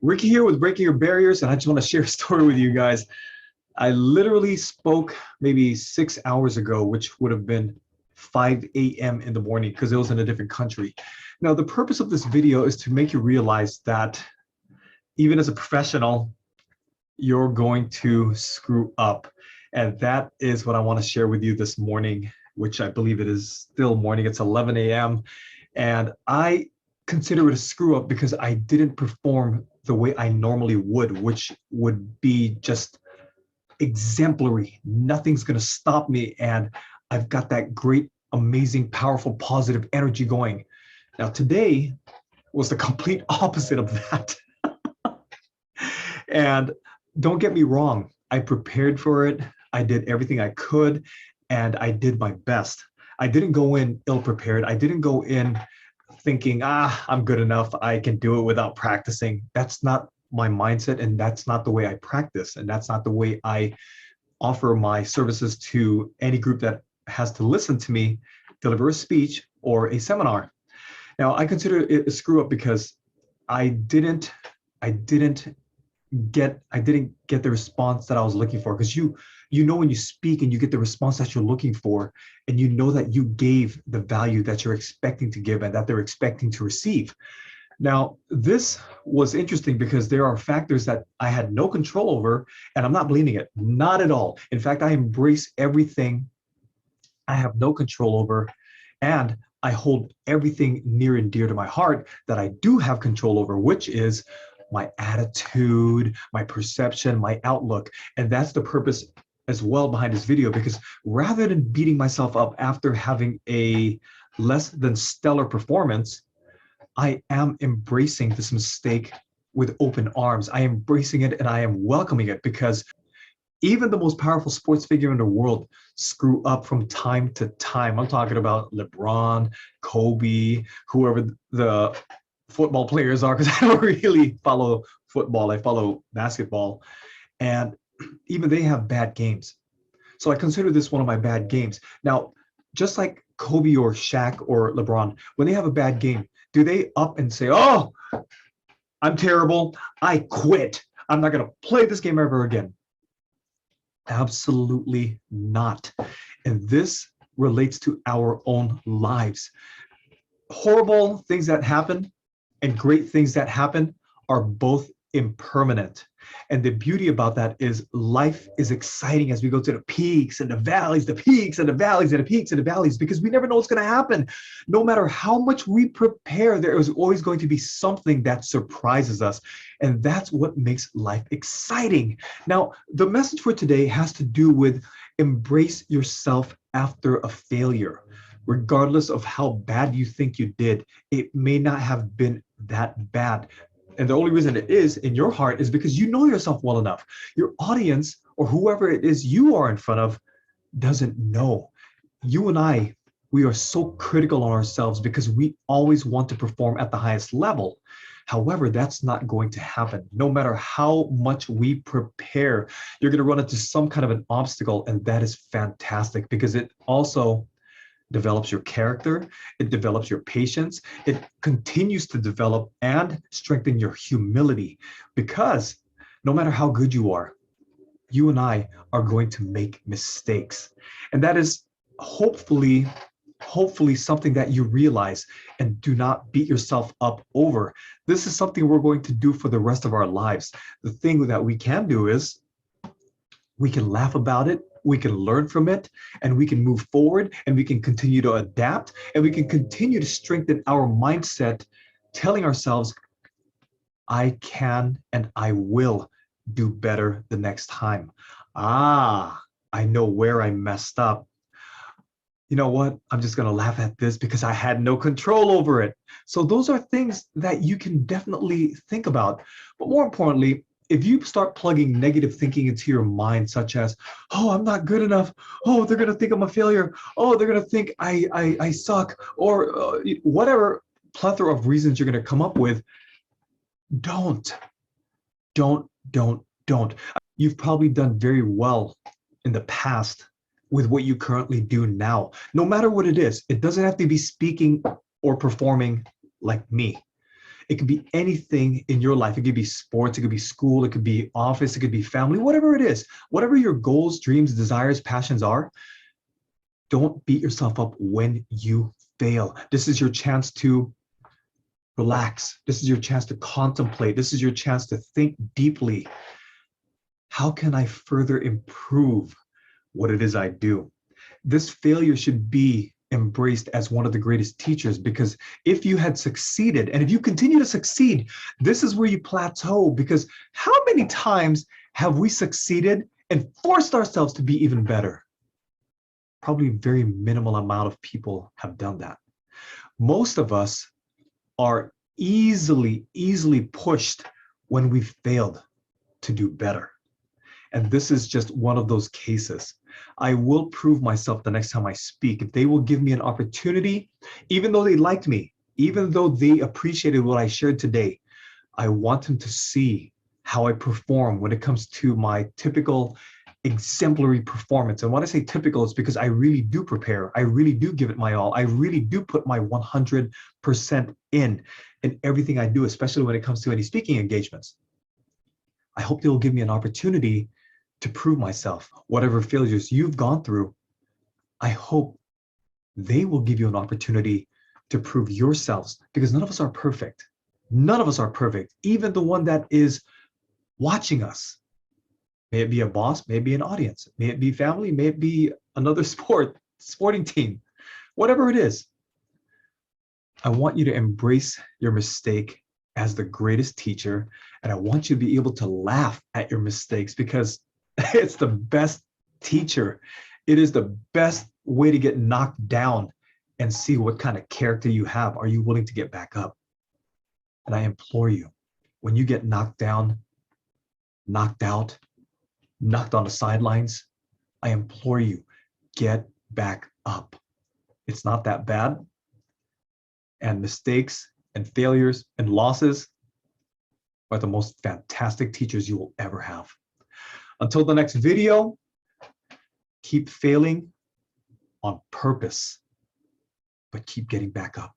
Ricky here with Breaking Your Barriers, and I just want to share a story with you guys. I literally spoke maybe 6 hours ago, which would have been 5 a.m. in the morning because it was in a different country. Now, the purpose of this video is to make you realize that even as a professional, you're going to screw up. And that is what I want to share with you this morning, which I believe it is still morning. It's 11 a.m. And I consider it a screw up because I didn't perform the way I normally would, which would be just exemplary. Nothing's going to stop me. And I've got that great, amazing, powerful, positive energy going. Now, today was the complete opposite of that. And don't get me wrong, I prepared for it. I did everything I could, and I did my best. I didn't go in ill prepared. I didn't go in thinking, I'm good enough. I can do it without practicing. That's not my mindset, and that's not the way I practice, and that's not the way I offer my services to any group that has to listen to me deliver a speech or a seminar. Now, I consider it a screw up because I didn't get the response that I was looking for. Because you know when you speak and you get the response that you're looking for, and you know that you gave the value that you're expecting to give and that they're expecting to receive. Now, this was interesting because there are factors that I had no control over, and I'm not blaming it, not at all. In fact, I embrace everything I have no control over, and I hold everything near and dear to my heart that I do have control over, which is my attitude, my perception, my outlook. And that's the purpose as well behind this video, because rather than beating myself up after having a less than stellar performance, I am embracing this mistake with open arms. I am embracing it and I am welcoming it, because even the most powerful sports figure in the world screw up from time to time. I'm talking about LeBron, Kobe, whoever the football players are, because I don't really follow football. I follow basketball. And even they have bad games. So I consider this one of my bad games. Now, just like Kobe or Shaq or LeBron, when they have a bad game, do they up and say, oh, I'm terrible, I quit, I'm not going to play this game ever again? Absolutely not. And this relates to our own lives. Horrible things that happen and great things that happen are both impermanent. And the beauty about that is life is exciting as we go to the peaks and the valleys, the peaks and the valleys and the peaks and the valleys, because we never know what's going to happen. No matter how much we prepare, there is always going to be something that surprises us. And that's what makes life exciting. Now, the message for today has to do with embrace yourself after a failure. Regardless of how bad you think you did, it may not have been that bad. And the only reason it is in your heart is because you know yourself well enough. Your audience, or whoever it is you are in front of, doesn't know. You and I, we are so critical on ourselves because we always want to perform at the highest level. However, that's not going to happen. No matter how much we prepare, you're going to run into some kind of an obstacle, and that is fantastic because it also develops your character, it develops your patience, it continues to develop and strengthen your humility, because no matter how good you are, you and I are going to make mistakes. And that is hopefully something that you realize and do not beat yourself up over. This is something we're going to do for the rest of our lives. The thing that we can do is we can laugh about it, we can learn from it, and we can move forward, and we can continue to adapt, and we can continue to strengthen our mindset, telling ourselves, I can and I will do better the next time. I know where I messed up. You know what? I'm just going to laugh at this because I had no control over it. So those are things that you can definitely think about. But more importantly, if you start plugging negative thinking into your mind, such as, oh, I'm not good enough, oh, they're going to think I'm a failure, oh, they're going to think I suck, or whatever plethora of reasons you're going to come up with, don't. You've probably done very well in the past with what you currently do now. No matter what it is, it doesn't have to be speaking or performing like me. It could be anything in your life. It could be sports, it could be school, it could be office, it could be family, whatever it is, whatever your goals, dreams, desires, passions are. Don't beat yourself up when you fail. This is your chance to relax. This is your chance to contemplate. This is your chance to think deeply. How can I further improve what it is I do? This failure should be embraced as one of the greatest teachers, because if you had succeeded and if you continue to succeed, this is where you plateau. Because how many times have we succeeded and forced ourselves to be even better? Probably a very minimal amount of people have done that. Most of us are easily pushed when we've failed to do better. And this is just one of those cases. I will prove myself the next time I speak. If they will give me an opportunity, even though they liked me, even though they appreciated what I shared today, I want them to see how I perform when it comes to my typical exemplary performance. And when I say typical, it's because I really do prepare. I really do give it my all. I really do put my 100% in everything I do, especially when it comes to any speaking engagements. I hope they will give me an opportunity to prove myself. Whatever failures you've gone through, I hope they will give you an opportunity to prove yourselves, because none of us are perfect. None of us are perfect. Even the one that is watching us. May it be a boss, may it be an audience, may it be family, may it be another sporting team, whatever it is. I want you to embrace your mistake as the greatest teacher, and I want you to be able to laugh at your mistakes, because it's the best teacher. It is the best way to get knocked down and see what kind of character you have. Are you willing to get back up? And I implore you, when you get knocked down, knocked out, knocked on the sidelines, I implore you, get back up. It's not that bad. And mistakes and failures and losses are the most fantastic teachers you will ever have. Until the next video, keep failing on purpose, but keep getting back up.